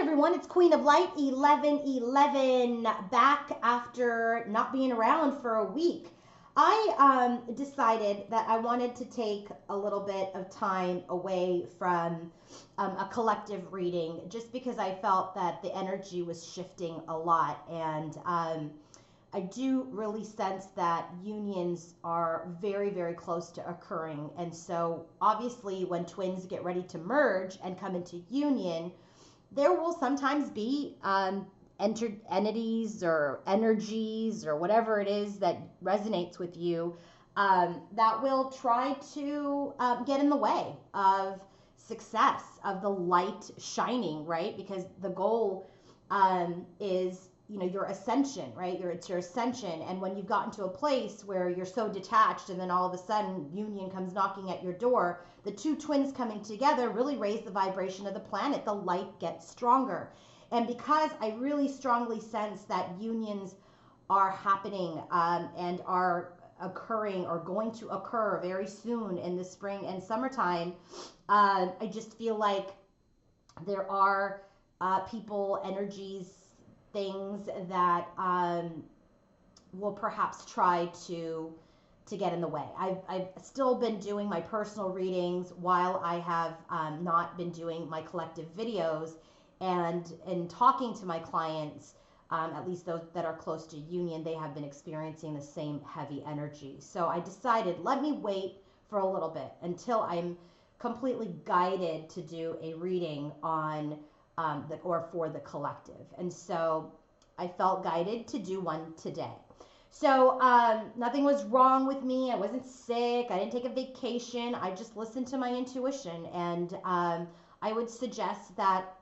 everyone, it's Queen of Light 1111 back after not being around for a week. I decided that I wanted to take a little bit of time away from a collective reading just because I felt that the energy was shifting a lot. And I do really sense that unions are very, very close to occurring. And so, obviously, when twins get ready to merge and come into union, there will sometimes be entities or energies or whatever it is that resonates with you that will try to get in the way of success, of the light shining, right? Because the goal is, you know, your ascension, right? It's your ascension. And when you've gotten to a place where you're so detached and then all of a sudden union comes knocking at your door, the two twins coming together really raise the vibration of the planet. The light gets stronger. And because I really strongly sense that unions are happening and are occurring or going to occur very soon in the spring and summertime, I just feel like there are people, energies, things that will perhaps try to get in the way. I've still been doing my personal readings while I have not been doing my collective videos, and in talking to my clients, at least those that are close to union, they have been experiencing the same heavy energy. So I decided, let me wait for a little bit until I'm completely guided to do a reading on for the collective. And so I felt guided to do one today. So nothing was wrong with me. I wasn't sick. I didn't take a vacation. I just listened to my intuition. And I would suggest that,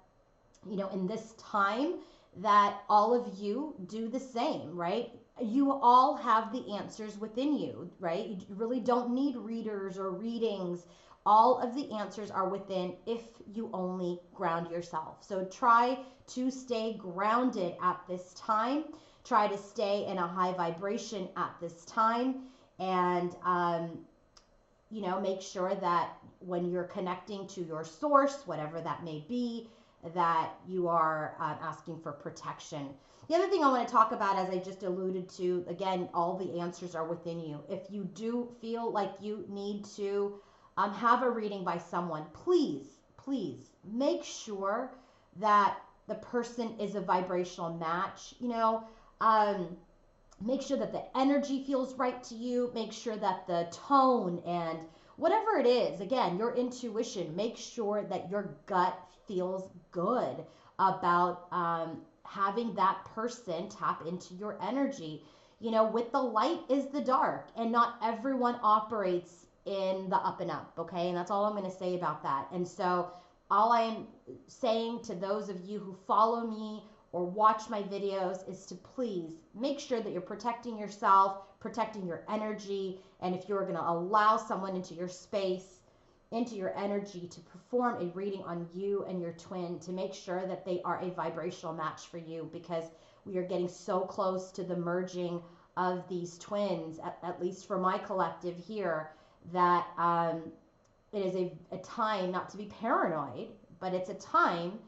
you know, in this time, that all of you do the same, right? You all have the answers within you, right? You really don't need readers or readings. All of the answers are within if you only ground yourself. So try to stay grounded at this time. Try to stay in a high vibration at this time. And, you know, make sure that when you're connecting to your source, whatever that may be, that you are asking for protection. The other thing I want to talk about, as I just alluded to, again, all the answers are within you. If you do feel like you need to have a reading by someone, please make sure that the person is a vibrational match. You know, make sure that the energy feels right to you. Make sure that the tone and whatever it is, again, your intuition, make sure that your gut feels good about having that person tap into your energy. You know, with the light is the dark, and not everyone operates in the up and up, okay? And that's all I'm going to say about that. And so all I'm saying to those of you who follow me or watch my videos is to please make sure that you're protecting yourself, protecting your energy, and if you're going to allow someone into your space, into your energy, to perform a reading on you and your twin, to make sure that they are a vibrational match for you, because we are getting so close to the merging of these twins, at least for my collective here, that it is a time not to be paranoid, but it's a time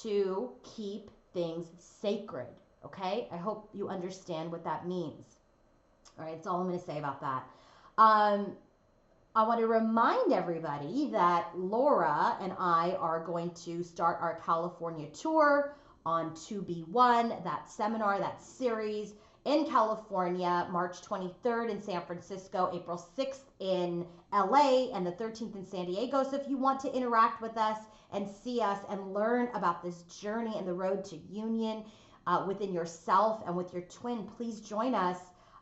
to keep things sacred, okay? I hope you understand what that means. All right, that's all I'm going to say about that. I want to remind everybody that Laura and I are going to start our California tour on 2B1, that seminar, that series in California, March 23rd in San Francisco, April 6th in LA, and the 13th in San Diego. So if you want to interact with us and see us and learn about this journey and the road to union within yourself and with your twin, please join us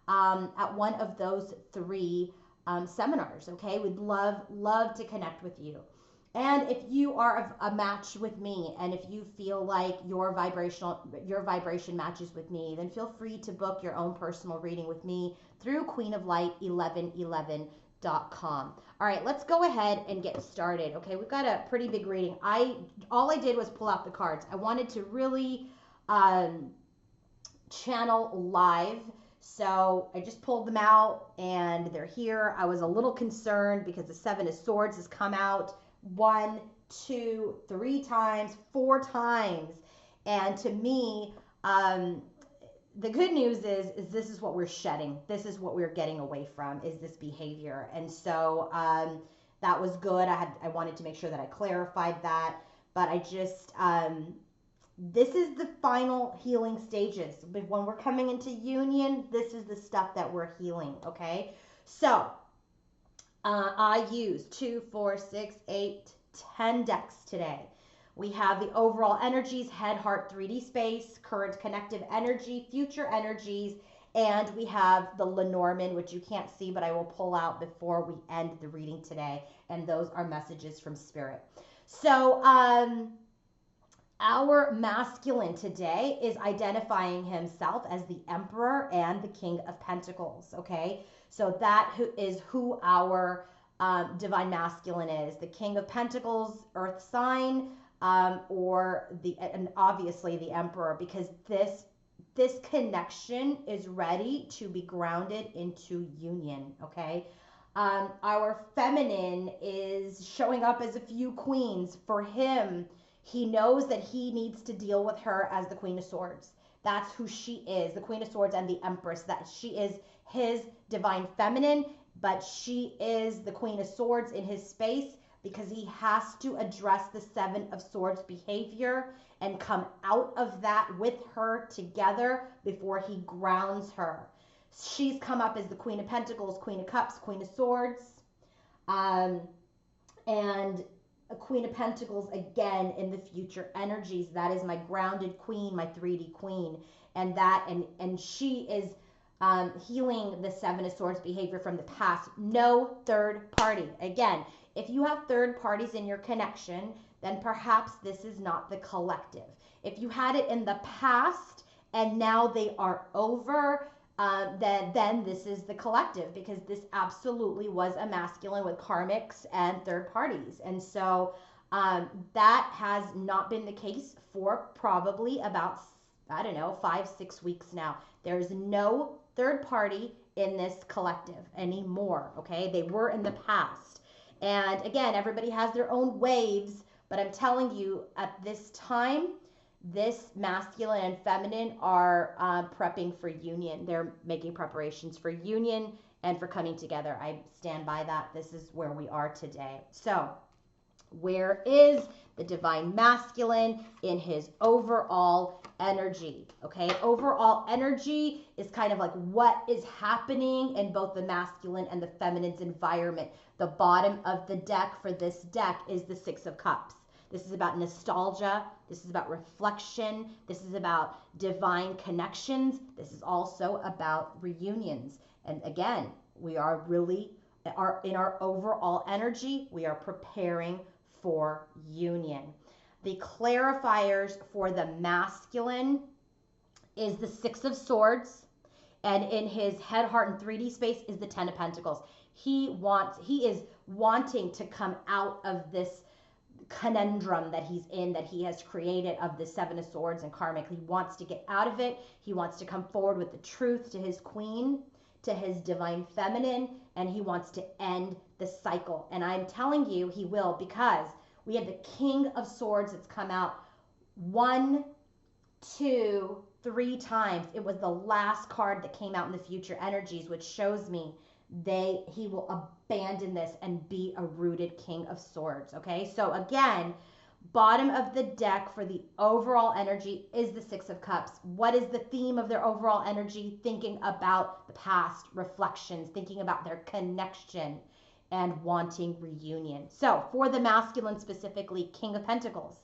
at one of those three seminars, okay? We'd love to connect with you. And if you are a match with me, and if you feel like your vibration matches with me, then feel free to book your own personal reading with me through queenoflight1111.com. All right, let's go ahead and get started. Okay, we've got a pretty big reading. All I did was pull out the cards. I wanted to really channel live. So I just pulled them out and they're here. I was a little concerned because the Seven of Swords has come out. 1, 2, 3 times, 4 times. And to me, the good news is this is what we're shedding. This is what we're getting away from, is this behavior. And so that was good. I wanted to make sure that I clarified that. But I just, this is the final healing stages. But when we're coming into union, this is the stuff that we're healing, okay? So I used 2, 4, 6, 8, 10 decks today. We have the overall energies, head, heart, 3D space, current connective energy, future energies, and we have the Lenormand, which you can't see, but I will pull out before we end the reading today. And those are messages from Spirit. So our masculine today is identifying himself as the Emperor and the King of Pentacles, okay? So that is who our divine masculine is. The King of Pentacles, earth sign, and obviously the Emperor, because this connection is ready to be grounded into union, okay? Our feminine is showing up as a few queens. For him, he knows that he needs to deal with her as the Queen of Swords. That's who she is, the Queen of Swords and the Empress, that she is his divine feminine, but she is the Queen of Swords in his space, because he has to address the 7 of Swords behavior and come out of that with her together before he grounds her. She's come up as the Queen of Pentacles, Queen of Cups, Queen of Swords, and a Queen of Pentacles again in the future energies. That is my grounded queen, my 3D queen, and she is healing the 7 of Swords behavior from the past. No third party. Again, if you have third parties in your connection, then perhaps this is not the collective. If you had it in the past and now they are over, then this is the collective, because this absolutely was a masculine with karmics and third parties. And so that has not been the case for probably about, 5-6 weeks now. There's no third party in this collective anymore, okay? They were in the past. And again, everybody has their own waves, but I'm telling you, at this time, this masculine and feminine are prepping for union. They're making preparations for union and for coming together. I stand by that. This is where we are today. So where is the divine masculine in his overall energy? Okay, overall energy is kind of like what is happening in both the masculine and the feminine's environment. The bottom of the deck for this deck is the 6 of Cups. This is about nostalgia. This is about reflection. This is about divine connections. This is also about reunions. And again, we are really in our overall energy, we are preparing for union. The clarifiers for the masculine is the 6 of Swords, and in his head, heart, and 3D space is the 10 of Pentacles. He is wanting to come out of this conundrum that he's in, that he has created, of the 7 of Swords and karmic. He wants to get out of it. He wants to come forward with the truth to his queen, to his divine feminine, and he wants to end the cycle. And I'm telling you, he will, because we have the King of Swords that's come out 1, 2, 3 times. It was the last card that came out in the future energies, which shows me he will abandon this and be a rooted King of Swords. Okay, so again, bottom of the deck for the overall energy is the 6 of Cups. What is the theme of their overall energy? Thinking about the past, reflections, thinking about their connection and wanting reunion. So for the masculine specifically, King of Pentacles.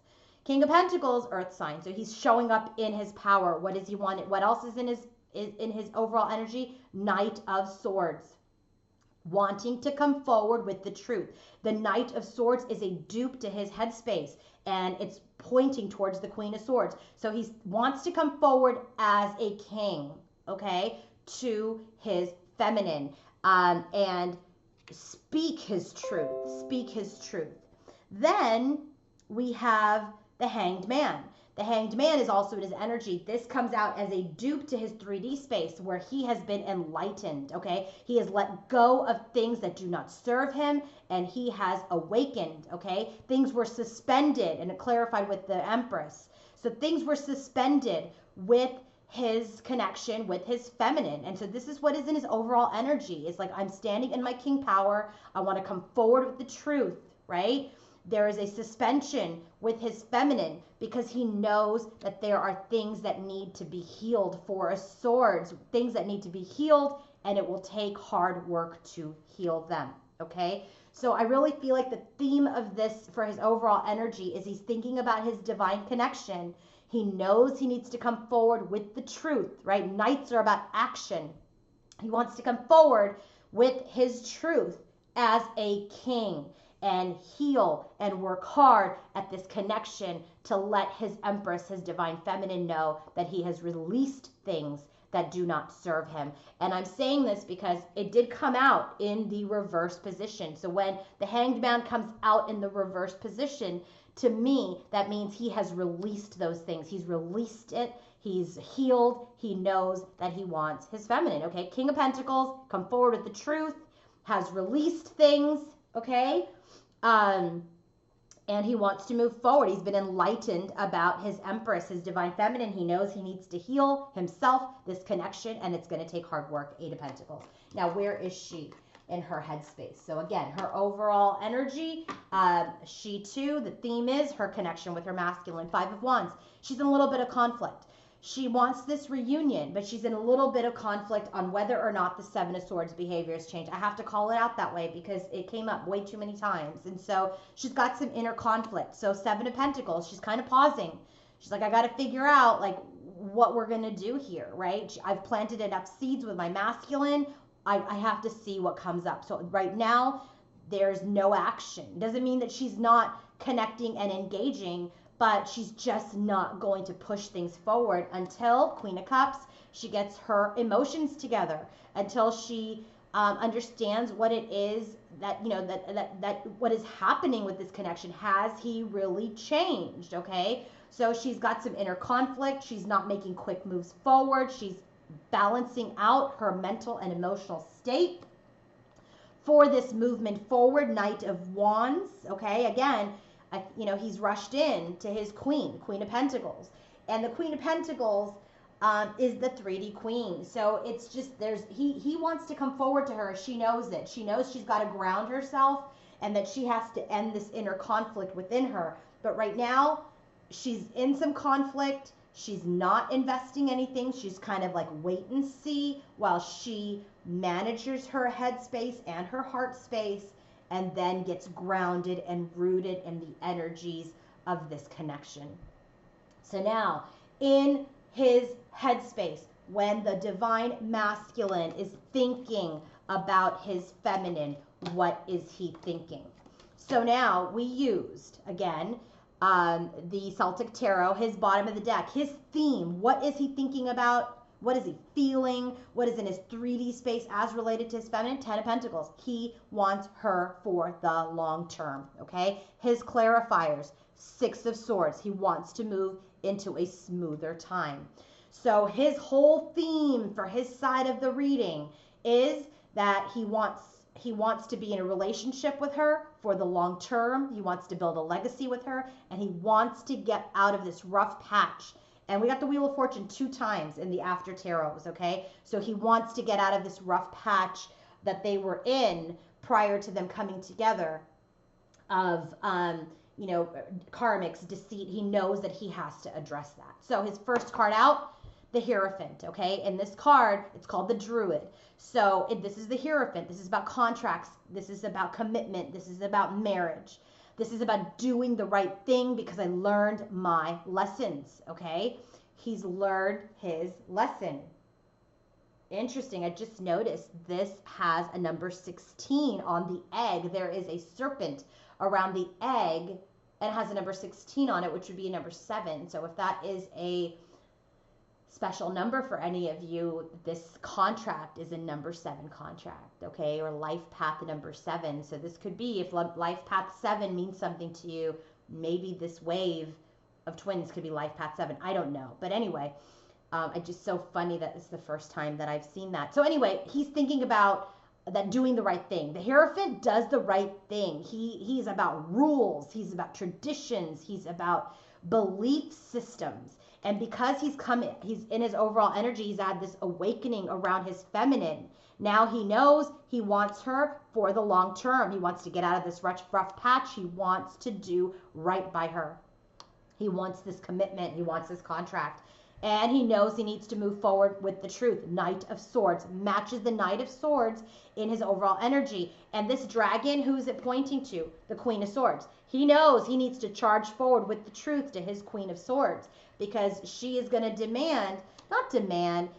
King of Pentacles, earth sign. So he's showing up in his power. What does he want? What else is in his overall energy? Knight of Swords. Wanting to come forward with the truth. The Knight of Swords is a dupe to his headspace, and it's pointing towards the Queen of Swords. So he wants to come forward as a king, okay, to his feminine, and speak his truth. Speak his truth. Then we have the Hanged Man. The Hanged Man is also in his energy. This comes out as a dupe to his 3D space where he has been enlightened, okay? He has let go of things that do not serve him and he has awakened, okay? Things were suspended, and it clarified with the Empress. So things were suspended with his connection with his feminine. And so this is what is in his overall energy. It's like, I'm standing in my king power. I want to come forward with the truth, right? There is a suspension with his feminine because he knows that there are things that need to be healed for a swords, things that need to be healed, and it will take hard work to heal them, okay? So I really feel like the theme of this for his overall energy is he's thinking about his divine connection. He knows he needs to come forward with the truth, right? Knights are about action. He wants to come forward with his truth as a king and heal and work hard at this connection to let his Empress, his divine feminine, know that he has released things that do not serve him. And I'm saying this because it did come out in the reverse position. So when the Hanged Man comes out in the reverse position, to me, that means he has released those things. He's released it. He's healed. He knows that he wants his feminine, okay? King of Pentacles, come forward with the truth, has released things, okay? And he wants to move forward. He's been enlightened about his Empress, his divine feminine. He knows he needs to heal himself, this connection, and it's going to take hard work. 8 of Pentacles. Now, where is she in her headspace? So again, her overall energy, she too, the theme is her connection with her masculine. 5 of Wands. She's in a little bit of conflict. She wants this reunion, but she's in a little bit of conflict on whether or not the 7 of Swords behaviors change. I have to call it out that way because it came up way too many times. And so she's got some inner conflict. So 7 of Pentacles, she's kind of pausing. She's like, I got to figure out like what we're going to do here, right? I've planted enough seeds with my masculine. I have to see what comes up. So right now, there's no action. Doesn't mean that she's not connecting and engaging, but she's just not going to push things forward until Queen of Cups, she gets her emotions together, until she understands what it is that, you know, that what is happening with this connection. Has he really changed? Okay. So she's got some inner conflict. She's not making quick moves forward. She's balancing out her mental and emotional state for this movement forward. Knight of Wands. Okay. Again, you know, he's rushed in to his Queen of Pentacles, and the Queen of Pentacles is the 3D queen. So it's just, he wants to come forward to her. She knows it. She knows she's got to ground herself and that she has to end this inner conflict within her. But right now, she's in some conflict. She's not investing anything. She's kind of like wait and see while she manages her headspace and her heart space, and then gets grounded and rooted in the energies of this connection. So now, in his headspace, when the divine masculine is thinking about his feminine, what is he thinking? So now we used, again, the Celtic Tarot, his bottom of the deck, his theme. What is he thinking about? What is he feeling? What is in his 3D space as related to his feminine? 10 of Pentacles. He wants her for the long term, okay? His clarifiers, 6 of Swords. He wants to move into a smoother time. So his whole theme for his side of the reading is that he wants to be in a relationship with her for the long term. He wants to build a legacy with her, and he wants to get out of this rough patch. And we got the Wheel of Fortune 2 times in the after tarots, okay? So he wants to get out of this rough patch that they were in prior to them coming together of, you know, karmics, deceit. He knows that he has to address that. So his first card out, the Hierophant, okay? And this card, it's called the Druid. So this is the Hierophant. This is about contracts. This is about commitment. This is about marriage. This is about doing the right thing because I learned my lessons, okay? He's learned his lesson. Interesting. I just noticed this has a number 16 on the egg. There is a serpent around the egg and it has a number 16 on it, which would be a number 7. So if that is a special number for any of you, this contract is a number 7 contract, okay? Or life path number 7. So this could be, if life path 7 means something to you, maybe this wave of twins could be life path 7. I don't know. But anyway, it's just so funny that it's the first time that I've seen that. So anyway, he's thinking about that doing the right thing. The Hierophant does the right thing. He's about rules. He's about traditions. He's about belief systems. And because he's in his overall energy, he's had this awakening around his feminine. Now he knows he wants her for the long term. He wants to get out of this rough patch. He wants to do right by her. He wants this commitment. He wants this contract. And he knows he needs to move forward with the truth. Knight of Swords matches the Knight of Swords in his overall energy. And this dragon, who is it pointing to? The Queen of Swords. He knows he needs to charge forward with the truth to his Queen of Swords, because she is going to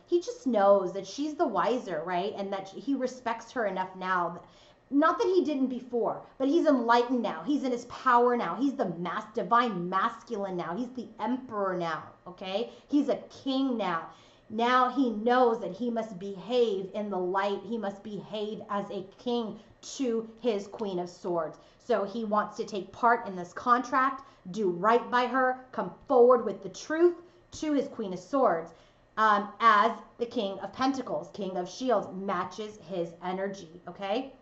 he just knows that she's the wiser, right? And that he respects her enough now. Not that he didn't before, but he's enlightened now. He's in his power now. He's the divine masculine now. He's the emperor now, okay? He's a king now. Now he knows that he must behave in the light. He must behave as a king to his Queen of Swords. So he wants to take part in this contract, do right by her, come forward with the truth to his Queen of Swords, as the King of Pentacles, King of Shields, matches his energy, okay?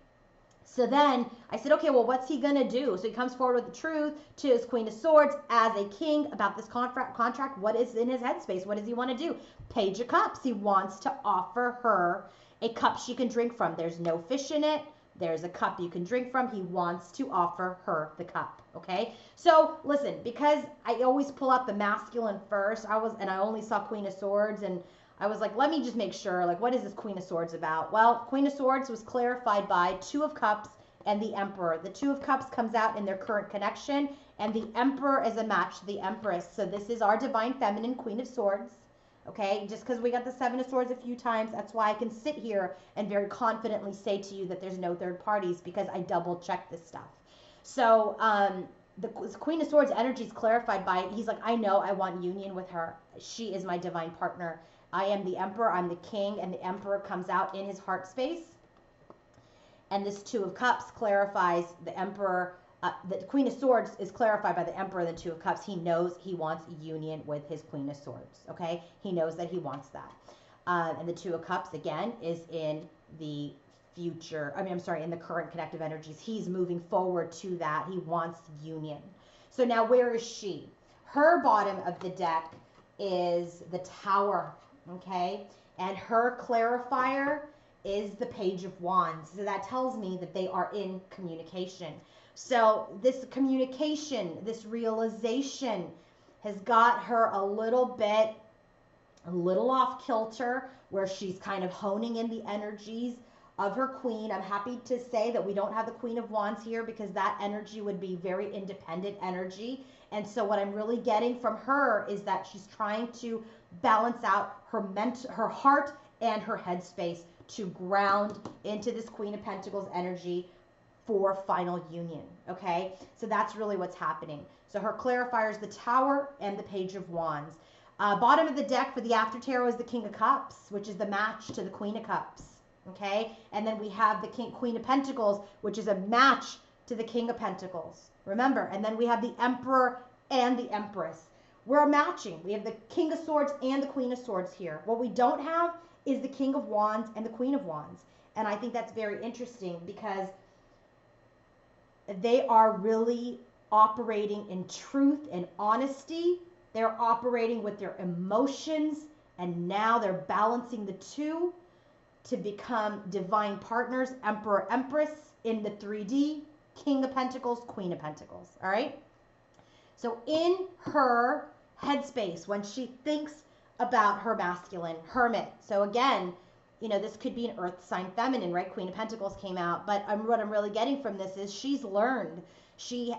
So then I said, okay, well, what's he going to do? So he comes forward with the truth to his Queen of Swords as a king about this contract. What is in his headspace? What does he want to do? Page of Cups. He wants to offer her a cup she can drink from. There's no fish in it. There's a cup you can drink from. He wants to offer her the cup. Okay. So listen, because I always pull out the masculine first, I only saw Queen of Swords, and I was like, let me just make sure, like, what is this Queen of Swords about? Well, Queen of Swords was clarified by Two of Cups and the Emperor. The Two of Cups comes out in their current connection, and the Emperor is a match to the Empress. So this is our divine feminine Queen of Swords. Okay, just because we got the Seven of Swords a few times, that's why I can sit here and very confidently say to you that there's no third parties, because I double check this stuff. So the Queen of Swords energy is clarified by, he's like, I know I want union with her. She is my divine partner. I am the Emperor, I'm the King, and the Emperor comes out in his heart space. And this Two of Cups clarifies the Emperor. The Queen of Swords is clarified by the Emperor and the Two of Cups. He knows he wants union with his Queen of Swords, okay? He knows that he wants that. And the Two of Cups, again, is in the future. In the current connective energies. He's moving forward to that. He wants union. So now where is she? Her bottom of the deck is the Tower, okay? And her clarifier is the Page of Wands. So that tells me that they are in communication. So this communication, this realization has got her a little off kilter, where she's kind of honing in the energies of her queen. I'm happy to say that we don't have the Queen of Wands here, because that energy would be very independent energy. And so what I'm really getting from her is that she's trying to balance out her heart and her headspace to ground into this Queen of Pentacles energy for final union, okay? So that's really what's happening. So her clarifier is the Tower and the Page of Wands. Bottom of the deck for the After Tarot is the King of Cups, which is the match to the Queen of Cups, okay? And then we have the Queen of Pentacles, which is a match to the King of Pentacles. Remember, and then we have the Emperor and the Empress. We're matching. We have the King of Swords and the Queen of Swords here. What we don't have is the King of Wands and the Queen of Wands. And I think that's very interesting, because they are really operating in truth and honesty. They're operating with their emotions, and now they're balancing the two to become divine partners, Emperor, Empress in the 3D, King of Pentacles, Queen of Pentacles, all right? So in her headspace, when she thinks about her masculine, Hermit. So again, this could be an earth sign feminine, right? Queen of Pentacles came out, but what I'm really getting from this is she's learned. She's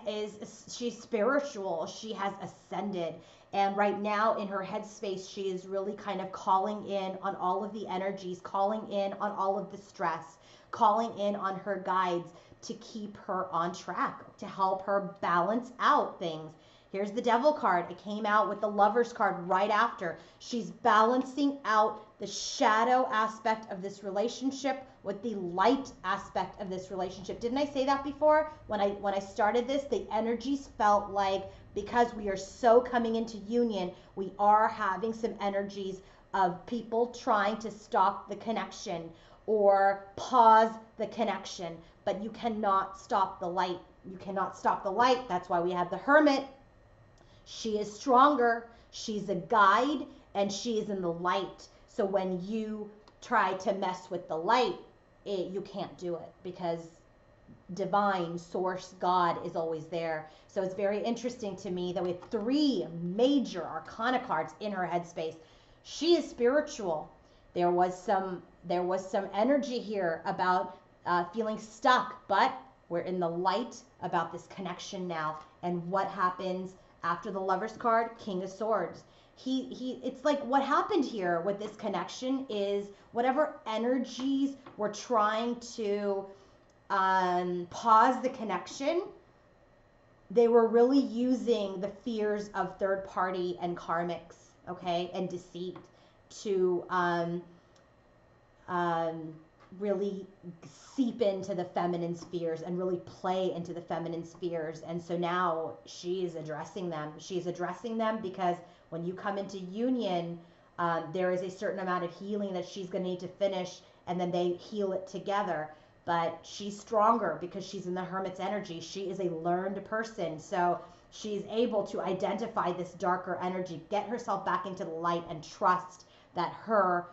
spiritual. She has ascended. And right now in her headspace, she is really kind of calling in on all of the energies, calling in on all of the stress, calling in on her guides to keep her on track, to help her balance out things. Here's the Devil card. It came out with the Lovers card right after. She's balancing out the shadow aspect of this relationship with the light aspect of this relationship. Didn't I say that before? When I started this, the energies felt like because we are so coming into union, we are having some energies of people trying to stop the connection or pause the connection, but you cannot stop the light. You cannot stop the light. That's why we have the Hermit. She is stronger. She's a guide, and she is in the light. So when you try to mess with the light, you can't do it because divine source God is always there. So it's very interesting to me that with 3 major arcana cards in her headspace, she is spiritual. There was some energy here about feeling stuck, but we're in the light about this connection now. And what happens after the Lover's card? King of Swords. It's like what happened here with this connection is whatever energies were trying to pause the connection, they were really using the fears of third party and karmics, okay, and deceit to really seep into the feminine spheres and really play into the feminine spheres. And so now she is addressing them. She's addressing them because when you come into union, there is a certain amount of healing that she's going to need to finish, and then they heal it together. But she's stronger because she's in the Hermit's energy. She is a learned person. So she's able to identify this darker energy, get herself back into the light, and trust that her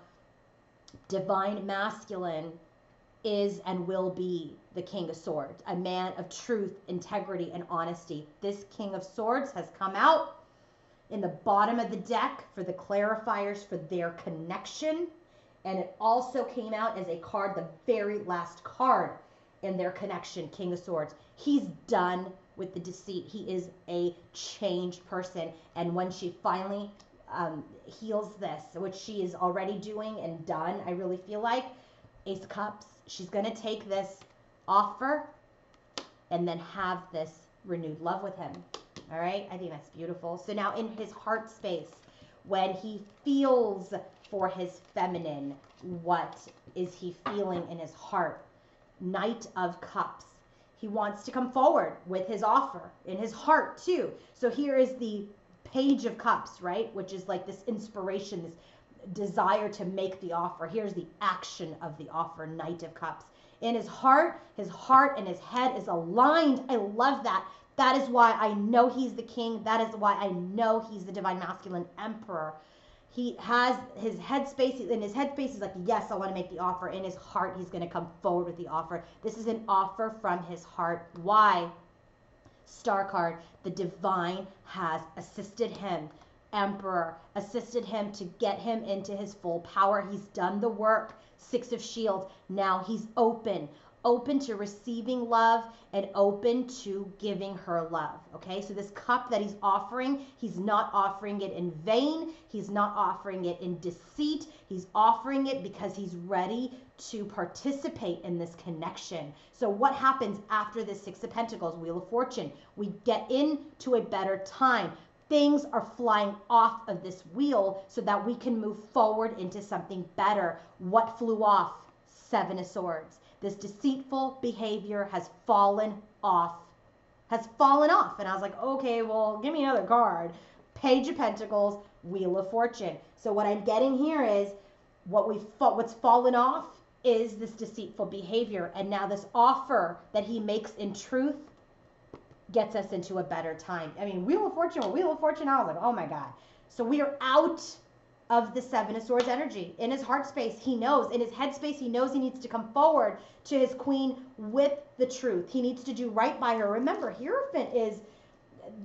divine masculine is and will be the King of Swords, a man of truth, integrity, and honesty. This King of Swords has come out in the bottom of the deck for the clarifiers for their connection. And it also came out as a card, the very last card in their connection, King of Swords. He's done with the deceit. He is a changed person. And when she finally heals this, which she is already doing and done, I really feel like, Ace of Cups, she's going to take this offer and then have this renewed love with him. All right? I think that's beautiful. So now in his heart space, when he feels for his feminine, what is he feeling in his heart? Knight of Cups. He wants to come forward with his offer in his heart too. So here is the Page of Cups, right? Which is like this inspiration, this desire to make the offer. Here's the action of the offer, Knight of Cups. In his heart and his head is aligned. I love that. That is why I know he's the king. That is why I know he's the divine masculine emperor. He has his headspace. In his headspace, he's like, yes, I want to make the offer. In his heart, he's going to come forward with the offer. This is an offer from his heart. Why? Star card. The divine has assisted him. Emperor assisted him to get him into his full power. He's done the work. 6 of Shields. Now he's open to receiving love and open to giving her love. Okay, so this cup that he's offering, he's not offering it in vain. He's not offering it in deceit. He's offering it because he's ready to participate in this connection. So what happens after this 6 of Pentacles, Wheel of Fortune? We get into a better time. Things are flying off of this wheel so that we can move forward into something better. What flew off? 7 of Swords. This deceitful behavior has fallen off. And I was like, okay, well, give me another card. Page of Pentacles, Wheel of Fortune. So what I'm getting here is what's fallen off is this deceitful behavior. And now this offer that he makes in truth gets us into a better time. I mean, Wheel of Fortune, I was like, oh my God. So we are out of the 7 of Swords energy. In his heart space, he knows. In his head space, he knows he needs to come forward to his queen with the truth. He needs to do right by her. Remember, Hierophant is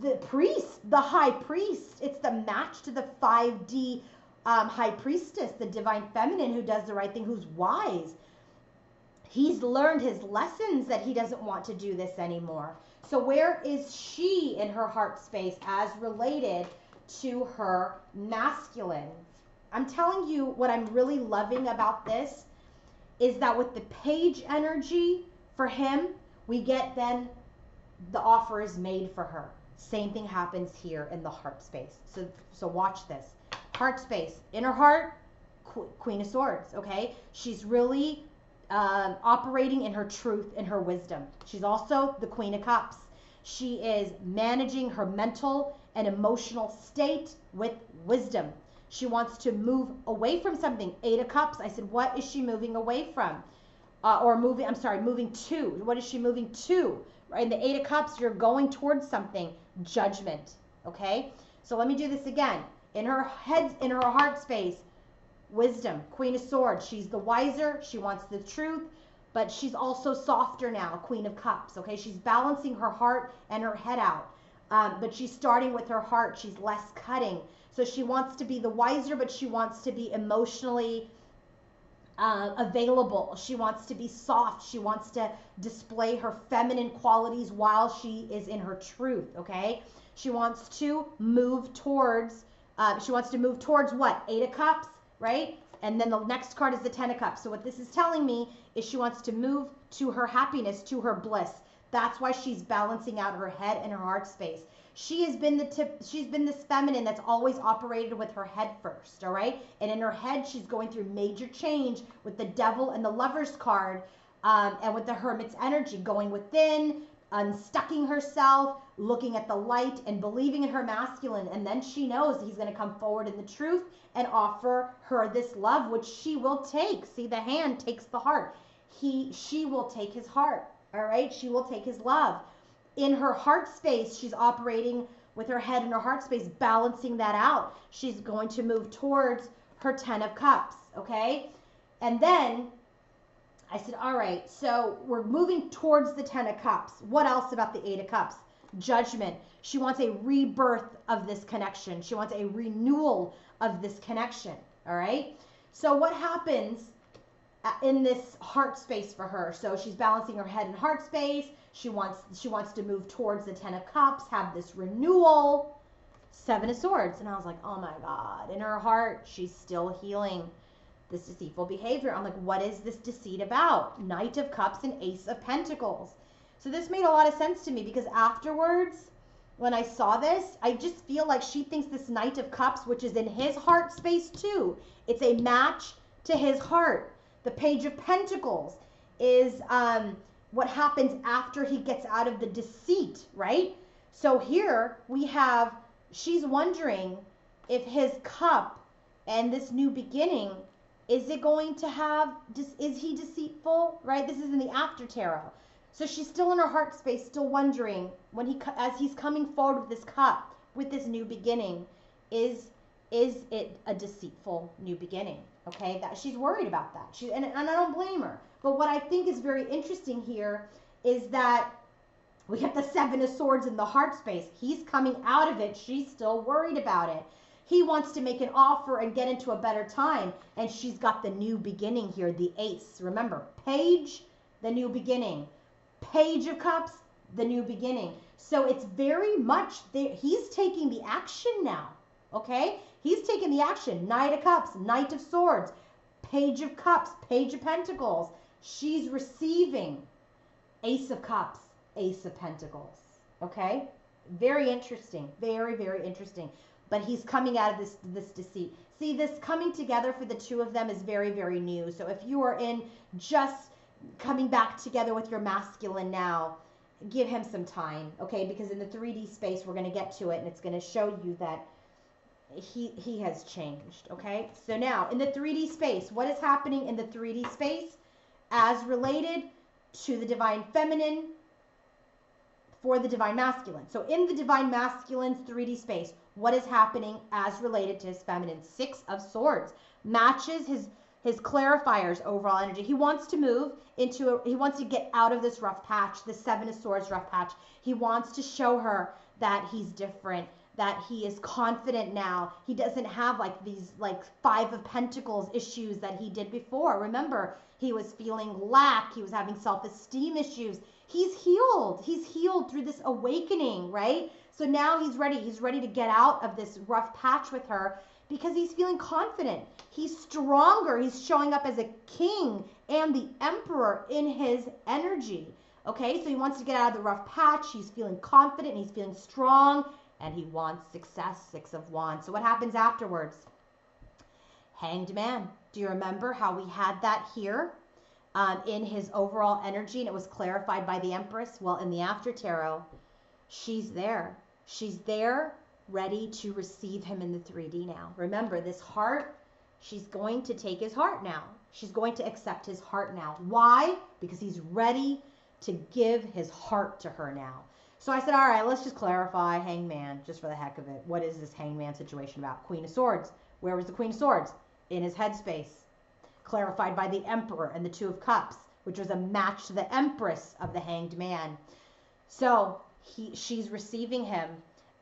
the priest, the high priest. It's the match to the 5D high priestess, the divine feminine who does the right thing, who's wise. He's learned his lessons that he doesn't want to do this anymore. So where is she in her heart space as related to her masculine? I'm telling you, what I'm really loving about this is that with the Page energy for him, we get then the offer is made for her. Same thing happens here in the heart space. So watch this. Heart space. In her heart, Queen of Swords, okay? She's really operating in her truth and her wisdom. She's also the Queen of Cups. She is managing her mental and emotional state with wisdom. She wants to move away from something. Eight of Cups. I said, what is she moving away from? Moving to. What is she moving to? Right? In the Eight of Cups, you're going towards something. Judgment. Okay? So let me do this again. In her head, in her heart space, wisdom. Queen of Swords. She's the wiser. She wants the truth. But she's also softer now. Queen of Cups. Okay? She's balancing her heart and her head out. But she's starting with her heart. She's less cutting. So she wants to be the wiser, but she wants to be emotionally available. She wants to be soft. She wants to display her feminine qualities while she is in her truth. Okay. She wants to move towards. What? Eight of Cups, right? And then the next card is the Ten of Cups. So what this is telling me is she wants to move to her happiness, to her bliss. That's why she's balancing out her head and her heart space. She has been she's been this feminine that's always operated with her head first, all right? And in her head, she's going through major change with the Devil and the Lover's card, and with the Hermit's energy, going within, unstucking herself, looking at the light, and believing in her masculine. And then she knows he's going to come forward in the truth and offer her this love, which she will take. See, the hand takes the heart. She will take his heart, all right? She will take his love. In her heart space, she's operating with her head in her heart space, balancing that out. She's going to move towards her Ten of Cups, okay? And then I said, all right, so we're moving towards the Ten of Cups. What else about the Eight of Cups? Judgment. She wants a rebirth of this connection. She wants a renewal of this connection, all right? So what happens in this heart space for her? So she's balancing her head and heart space. She wants to move towards the Ten of Cups, have this renewal. Seven of Swords. And I was like, oh my God. In her heart, she's still healing this deceitful behavior. I'm like, what is this deceit about? Knight of Cups and Ace of Pentacles. So this made a lot of sense to me, because afterwards, when I saw this, I just feel like she thinks this Knight of Cups, which is in his heart space too, it's a match to his heart. The Page of Pentacles is what happens after he gets out of the deceit, right? So here we have, she's wondering if his cup and this new beginning, is it going to have, is he deceitful, right? This is in the after tarot. So she's still in her heart space, still wondering when as he's coming forward with this cup, with this new beginning, is it a deceitful new beginning? Okay, that she's worried about that. And I don't blame her. But what I think is very interesting here is that we have the Seven of Swords in the heart space. He's coming out of it. She's still worried about it. He wants to make an offer and get into a better time. And she's got the new beginning here, the Ace. Remember, Page, the new beginning. Page of Cups, the new beginning. So it's very much there. He's taking the action now. Okay? He's taking the action. Knight of Cups, Knight of Swords, Page of Cups, Page of Pentacles. She's receiving Ace of Cups, Ace of Pentacles. Okay? Very interesting. Very, very interesting. But he's coming out of this deceit. See, this coming together for the two of them is very, very new. So if you are in just coming back together with your masculine now, give him some time, okay? Because in the 3D space, we're going to get to it, and it's going to show you that he has changed, okay? So now, in the 3D space, what is happening in the 3D space as related to the Divine Feminine for the Divine Masculine? So in the Divine Masculine's 3D space, what is happening as related to his feminine? Six of Swords matches his clarifier's overall energy. He wants to move into he wants to get out of this rough patch, the Seven of Swords rough patch. He wants to show her that he's different, that he is confident now. He doesn't have like these like Five of Pentacles issues that he did before. Remember, he was feeling lack. He was having self-esteem issues. He's healed. He's healed through this awakening, right? So now he's ready. He's ready to get out of this rough patch with her because he's feeling confident. He's stronger. He's showing up as a king and the emperor in his energy. Okay, so he wants to get out of the rough patch. He's feeling confident. He's feeling strong. And he wants success, Six of Wands. So what happens afterwards? Hanged Man. Do you remember how we had that here in his overall energy, and it was clarified by the Empress? Well, in the after tarot, She's there. She's there, ready to receive him in the 3D now. Remember, this heart, she's going to take his heart now. She's going to accept his heart now. Why? Because he's ready to give his heart to her now. So I said, all right, let's just clarify hangman, just for the heck of it. What is this hangman situation about? Queen of Swords. Where was the Queen of Swords? In his headspace. Clarified by the Emperor and the Two of Cups, which was a match to the Empress of the Hanged Man. So she's receiving him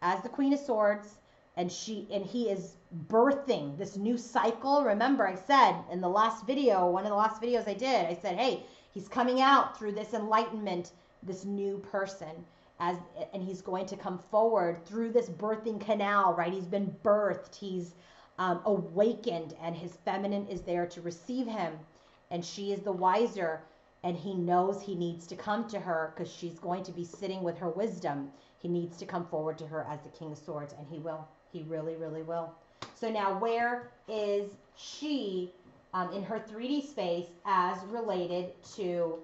as the Queen of Swords, and he is birthing this new cycle. Remember, I said in the last video, one of the last videos I did, I said, hey, he's coming out through this enlightenment, this new person, and he's going to come forward through this birthing canal, right? He's been birthed, he's awakened, and his feminine is there to receive him, and she is the wiser, and he knows he needs to come to her because she's going to be sitting with her wisdom. He needs to come forward to her as the King of Swords, and he will. He really, really will. So now where is she in her 3D space as related to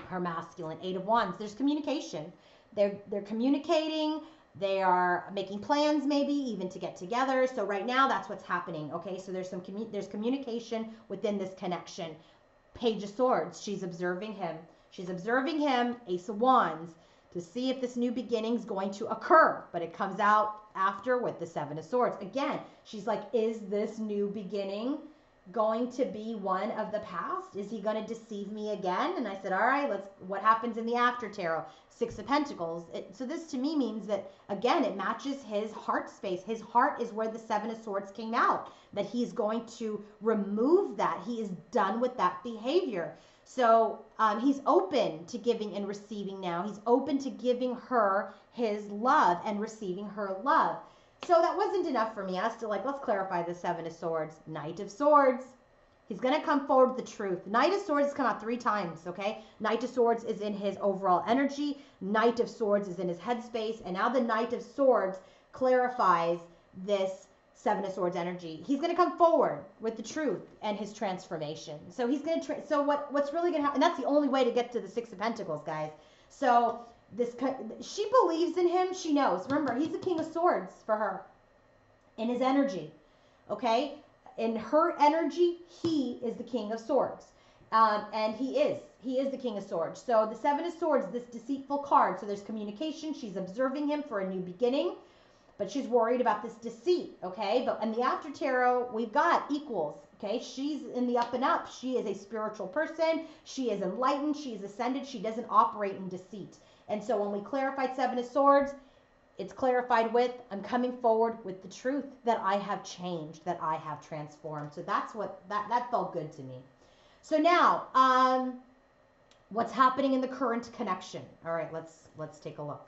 her masculine? 8 of Wands. There's communication. They're communicating. They are making plans, maybe even to get together. So right now, that's what's happening. Okay, so there's there's communication within this connection. Page of Swords. She's observing him. She's observing him. Ace of Wands, to see if this new beginning is going to occur. But it comes out after with the Seven of Swords. Again, she's like, is this new beginning going to be one of the past? Is he going to deceive me again? And I said, all right, what happens in the after tarot? 6 of Pentacles. So this to me means that, again, it matches his heart space. His heart is where the 7 of Swords came out, that he's going to remove that. He is done with that behavior. So he's open to giving and receiving now. He's open to giving her his love and receiving her love. So that wasn't enough for me. I was still like, let's clarify the 7 of Swords. Knight of Swords. He's going to come forward with the truth. Knight of Swords has come out 3 times, okay? Knight of Swords is in his overall energy. Knight of Swords is in his headspace. And now the Knight of Swords clarifies this 7 of Swords energy. He's going to come forward with the truth and his transformation. So he's going to, so what's really going to happen, and that's the only way to get to the 6 of Pentacles, guys. So she believes in him. She knows. Remember, he's the King of Swords for her in his energy, okay? In her energy, he is the King of Swords. And he is the King of Swords. So the 7 of Swords, this deceitful card. So there's communication. She's observing him for a new beginning, but she's worried about this deceit, okay? But in the after tarot, we've got equals, okay? She's in the up and up. She is a spiritual person. She is enlightened. She is ascended. She doesn't operate in deceit. And so when we clarified 7 of Swords, it's clarified with, I'm coming forward with the truth that I have changed, that I have transformed. So that's what, that felt good to me. So now, what's happening in the current connection? All right, let's take a look.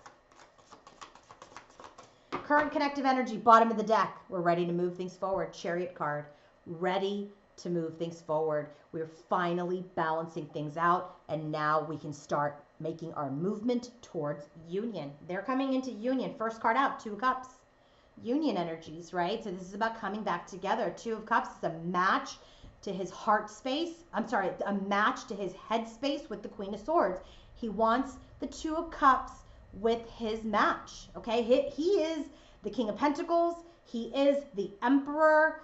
Current connective energy, bottom of the deck. We're ready to move things forward. Chariot card, ready to move things forward. We're finally balancing things out, and now we can start making our movement towards union. They're coming into union. First card out, 2 of Cups. Union energies, right? So this is about coming back together. 2 of Cups is a match to his heart space. I'm sorry, a match to his head space with the Queen of Swords. He wants the 2 of Cups with his match, okay? He is the King of Pentacles. He is the Emperor.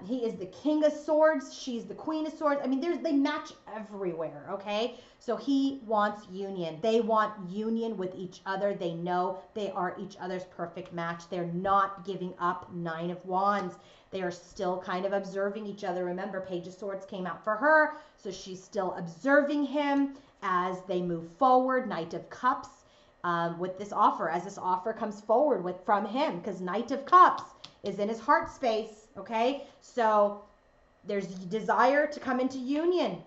He is the King of Swords. She's the Queen of Swords. I mean, they match everywhere, okay? So he wants union. They want union with each other. They know they are each other's perfect match. They're not giving up. 9 of Wands. They are still kind of observing each other. Remember, Page of Swords came out for her, so she's still observing him as they move forward. Knight of Cups with this offer, as this offer comes forward from him, because Knight of Cups is in his heart space, okay? So there's desire to come into union.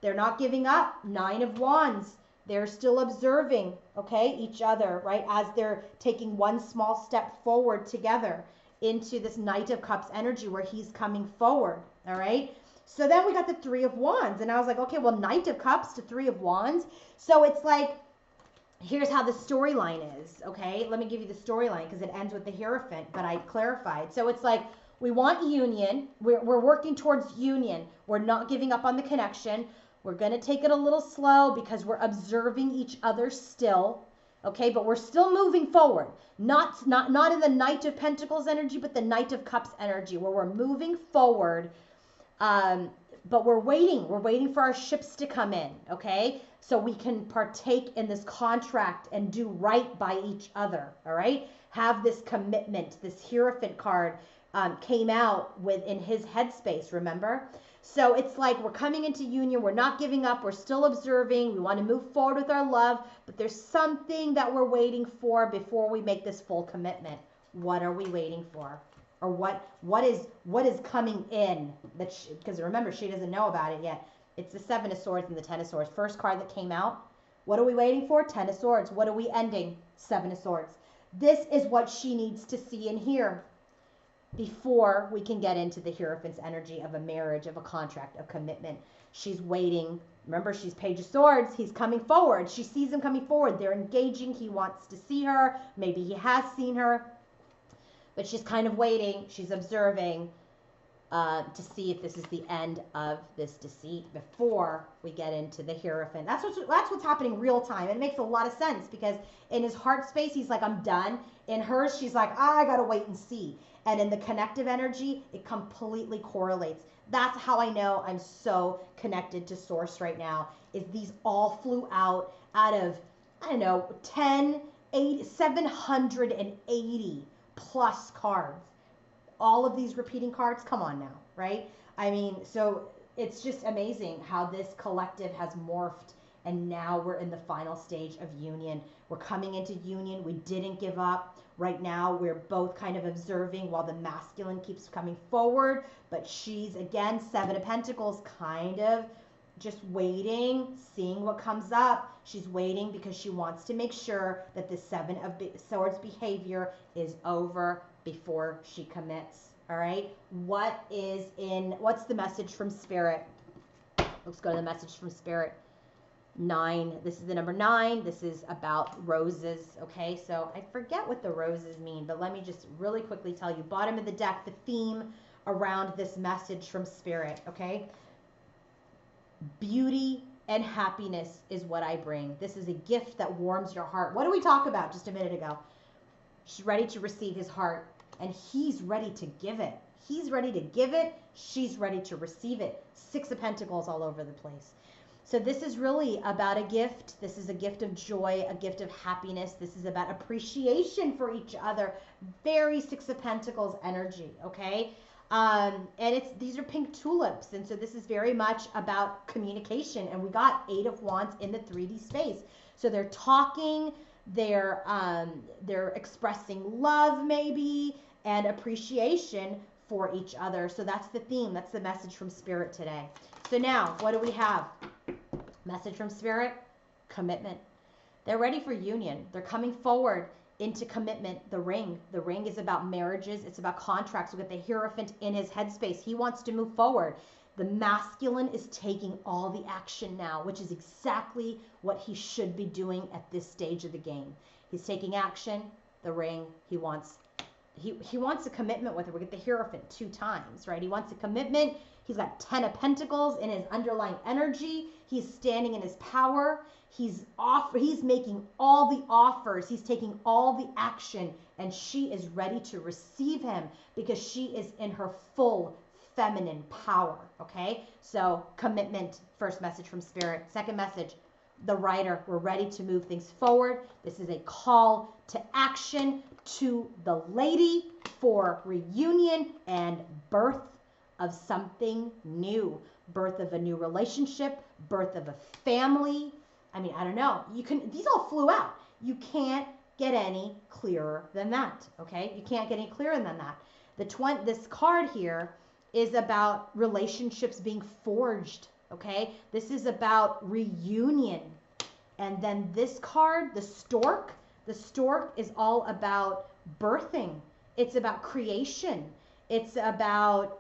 They're not giving up. 9 of Wands. They're still observing, okay, each other, right, as they're taking one small step forward together into this Knight of Cups energy where he's coming forward, all right? So then we got the 3 of Wands, and I was like, okay, well, Knight of Cups to 3 of Wands. So it's like, here's how the storyline is, okay? Let me give you the storyline because it ends with the Hierophant, but I clarified. So it's like, we want union. We're working towards union. We're not giving up on the connection. We're going to take it a little slow because we're observing each other still, Okay, but we're still moving forward. Not in the Knight of Pentacles energy, but the Knight of Cups energy, where we're moving forward. But we're waiting. We're waiting for our ships to come in, okay? So we can partake in this contract and do right by each other, all right? Have this commitment. This Hierophant card came out in his headspace, remember? So it's like we're coming into union. We're not giving up. We're still observing. We want to move forward with our love, but there's something that we're waiting for before we make this full commitment. What are we waiting for? Or what is coming in? Because remember, she doesn't know about it yet. It's the Seven of Swords and the Ten of Swords. First card that came out. What are we waiting for? Ten of Swords. What are we ending? Seven of Swords. This is what she needs to see and hear before we can get into the Hierophant's energy of a marriage, of a contract, of commitment. She's waiting. Remember, she's Page of Swords. He's coming forward. She sees him coming forward. They're engaging. He wants to see her. Maybe he has seen her. But she's kind of waiting. She's observing to see if this is the end of this deceit before we get into the Hierophant. That's what's happening real time. It makes a lot of sense because in his heart space, he's like, I'm done. In hers, she's like, I got to wait and see. And in the connective energy, it completely correlates. That's how I know I'm so connected to Source right now, is these all flew out of, I don't know, 780 plus cards. All of these repeating cards, come on now, right? I mean, so it's just amazing how this collective has morphed, and now we're in the final stage of union. We're coming into union. We didn't give up. Right now, we're both kind of observing while the masculine keeps coming forward, but she's, again, Seven of Pentacles, kind of just waiting, seeing what comes up. She's waiting because she wants to make sure that the Seven of Swords behavior is over before she commits. All right. What's the message from Spirit? Let's go to the message from Spirit. 9. This is the number 9. This is about roses. Okay. So I forget what the roses mean, but let me just really quickly tell you. Bottom of the deck, the theme around this message from Spirit. Okay. Beauty and happiness is what I bring. This is a gift that warms your heart. What did we talk about just a minute ago? She's ready to receive his heart, and he's ready to give it. He's ready to give it. She's ready to receive it. 6 of Pentacles all over the place. So this is really about a gift. This is a gift of joy, a gift of happiness. This is about appreciation for each other. Very 6 of Pentacles energy, okay? And these are pink tulips, and so this is very much about communication. And we got 8 of Wands in the 3D space. So they're talking, they're expressing love maybe, and appreciation for each other. So that's the theme. That's the message from Spirit today. So now, what do we have? Message from Spirit, commitment. They're ready for union. They're coming forward into commitment. The ring is about marriages. It's about contracts. We got the Hierophant in his headspace. He wants to move forward. The masculine is taking all the action now, which is exactly what he should be doing at this stage of the game. He's taking action. The ring, he wants a commitment with her. We get the Hierophant 2 times, right? He wants a commitment. He's got 10 of Pentacles in his underlying energy. He's standing in his power. He's making all the offers. He's taking all the action, and she is ready to receive him because she is in her full feminine power, okay? So commitment, first message from Spirit. Second message, the Rider. We're ready to move things forward. This is a call to action to the lady for reunion and birth of something new. Birth of a new relationship, birth of a family. I mean, I don't know. These all flew out. You can't get any clearer than that, okay? You can't get any clearer than that. This card here is about relationships being forged, okay? This is about reunion. And then this card, the stork is all about birthing. It's about creation. It's about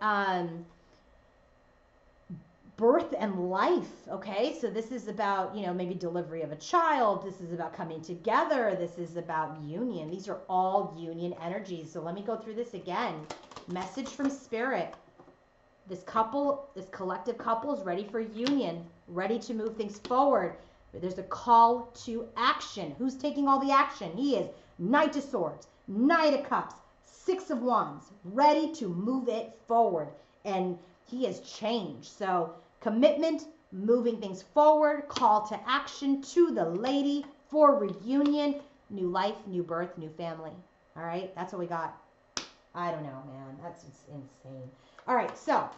birth and life, okay? So this is about, maybe delivery of a child. This is about coming together. This is about union. These are all union energies. So let me go through this again. Message from Spirit. This collective couple is ready for union, ready to move things forward. There's a call to action. Who's taking all the action? He is. Knight of Swords, Knight of Cups, Six of Wands, ready to move it forward. And he has changed. So commitment, moving things forward, call to action to the lady for reunion, new life, new birth, new family. All right, that's what we got. I don't know, man. That's insane. All right, so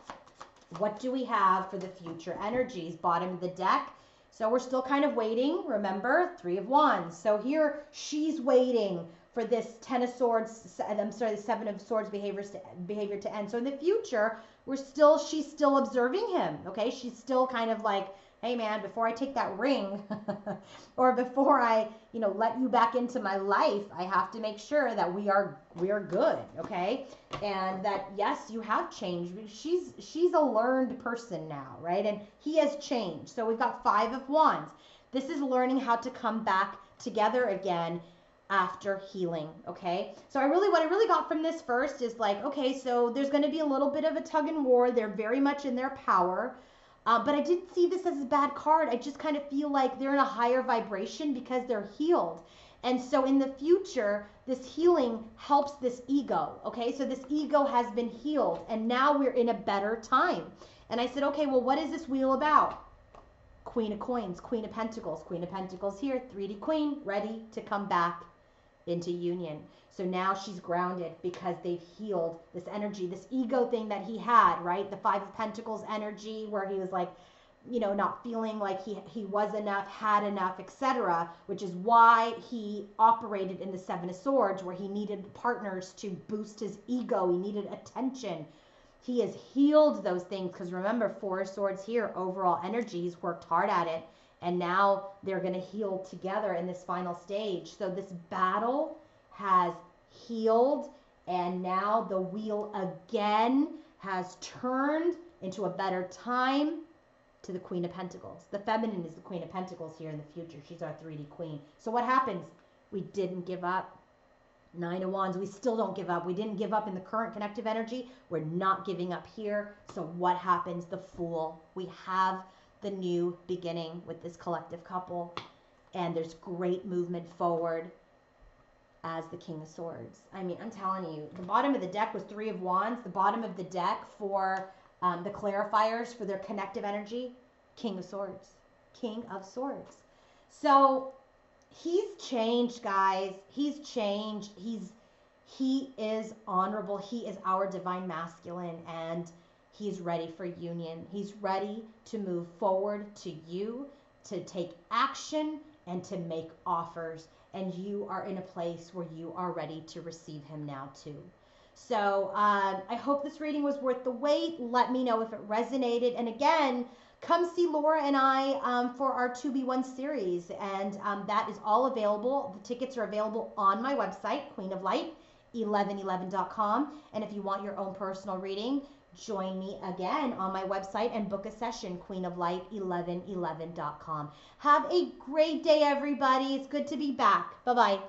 what do we have for the future energies? Bottom of the deck. So we're still kind of waiting. Remember, Three of Wands. So here she's waiting for this Ten of Swords, I'm sorry, the Seven of Swords behavior to end. So in the future, she's still observing him, okay? She's still kind of like, hey man, before I take that ring or before I, let you back into my life, I have to make sure that we are good, okay? And that, yes, you have changed. She's a learned person now, right? And he has changed. So we've got Five of Wands. This is learning how to come back together again after healing, okay? So what I really got from this first is like, okay, so there's going to be a little bit of a tug and war. They're very much in their power. But I didn't see this as a bad card. I just kind of feel like they're in a higher vibration because they're healed. And so in the future, this healing helps this ego, okay? So this ego has been healed, and now we're in a better time. And I said, okay, well, what is this wheel about? Queen of Coins, Queen of Pentacles. Queen of Pentacles here, 3D Queen, ready to come back into union. So now she's grounded because they've healed this energy, this ego thing that he had, right? The Five of Pentacles energy where he was like, not feeling like he was enough, had enough, etc., which is why he operated in the Seven of Swords where he needed partners to boost his ego. He needed attention. He has healed those things because remember, Four of Swords here, overall energy, he's worked hard at it. And now they're going to heal together in this final stage. So this battle has healed, and now the wheel again has turned into a better time to the Queen of Pentacles. The feminine is the Queen of Pentacles here in the future. She's our 3D queen. So what happens? We didn't give up. Nine of Wands, we still don't give up. We didn't give up in the current connective energy. We're not giving up here. So what happens? The Fool. We have the new beginning with this collective couple, and there's great movement forward as the King of Swords. I mean, I'm telling you, the bottom of the deck was Three of Wands. The bottom of the deck for the clarifiers for their connective energy, King of Swords. King of Swords. So he's changed, guys. He's changed. He is honorable. He is our divine masculine, and he's ready for union. He's ready to move forward to you, to take action, and to make offers. And you are in a place where you are ready to receive him now too. So I hope this reading was worth the wait. Let me know if it resonated. And again, come see Laura and I for our 2B1 series. And that is all available. The tickets are available on my website, queenoflight1111.com. And if you want your own personal reading, join me again on my website and book a session, queenoflight1111.com. Have a great day, everybody. It's good to be back. Bye-bye.